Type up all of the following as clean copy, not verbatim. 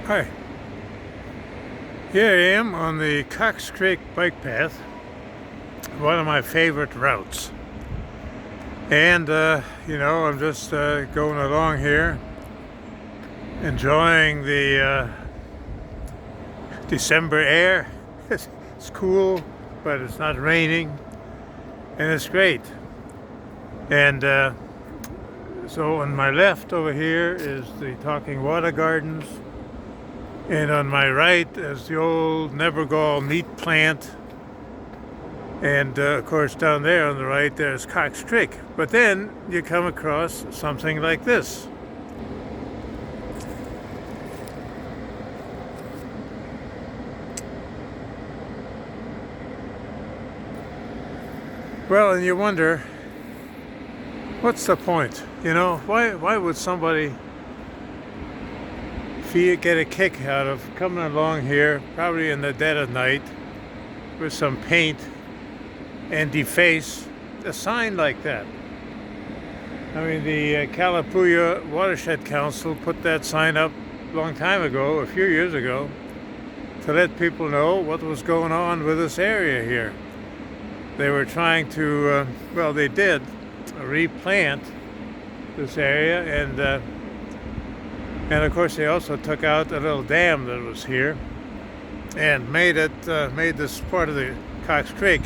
Hi, here I am on the Cox Creek bike path, one of my favorite routes. And, I'm just going along here, enjoying the December air. It's cool, but it's not raining, and it's great. And so on my left over here is the Talking Water Gardens. And on my right is the old Nevergall meat plant. And of course down there on the right there's Cox Creek. But then you come across something like this. Well, and you wonder, what's the point? Why would somebody get a kick out of coming along here, probably in the dead of night, with some paint and deface a sign like that? I mean, the Calapooya Watershed Council put that sign up a long time ago, a few years ago, to let people know what was going on with this area here. They were trying to, they did replant this area, and of course they also took out a little dam that was here and made this part of the Cox Creek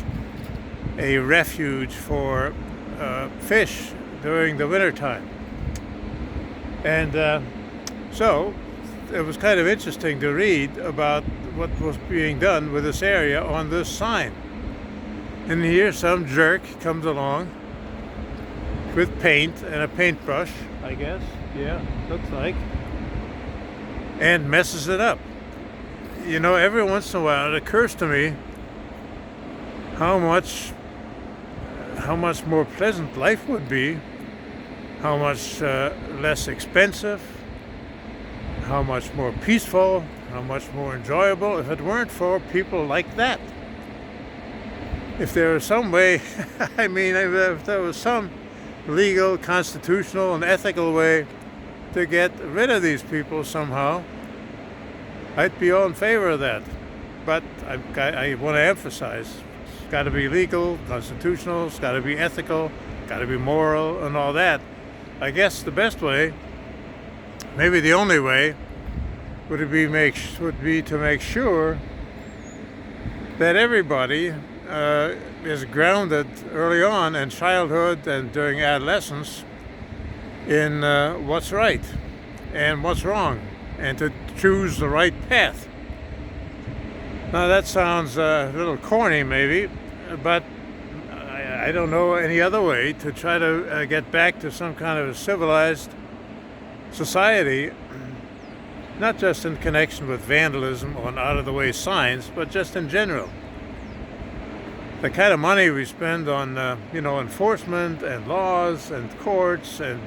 a refuge for fish during the wintertime. And so it was kind of interesting to read about what was being done with this area on this sign. And here some jerk comes along with paint and a paintbrush, I guess, looks like, and messes it up. Every once in a while it occurs to me how much more pleasant life would be, how much less expensive, how much more peaceful, how much more enjoyable if it weren't for people like that. If there was some way, if there was some legal, constitutional, and ethical way to get rid of these people somehow, I'd be all in favor of that. But I want to emphasize, it's got to be legal, constitutional, it's got to be ethical, got to be moral, and all that. I guess the best way, maybe the only way, would be to make sure that everybody is grounded early on in childhood and during adolescence in what's right and what's wrong, and to choose the right path. Now that sounds a little corny maybe, but I don't know any other way to try to get back to some kind of a civilized society, not just in connection with vandalism on out-of-the-way signs, but just in general. The kind of money we spend on, enforcement and laws and courts and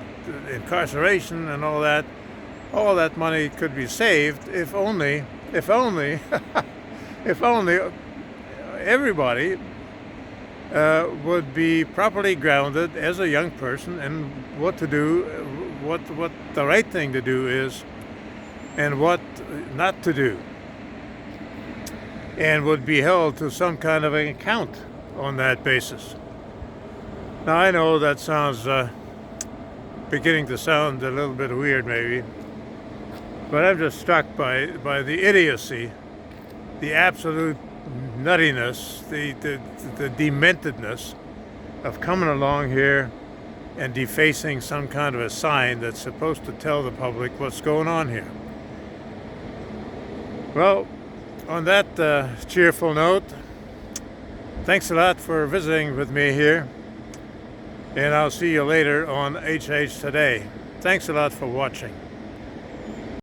incarceration and all that money could be saved if only everybody would be properly grounded as a young person in what to do, what the right thing to do is, and what not to do, and would be held to some kind of an account on that basis. Now I know that sounds beginning to sound a little bit weird maybe, but I'm just struck by the idiocy, the absolute nuttiness, the dementedness of coming along here and defacing some kind of a sign that's supposed to tell the public what's going on here. Well, on that cheerful note, thanks a lot for visiting with me here, and I'll see you later on HH Today. Thanks a lot for watching.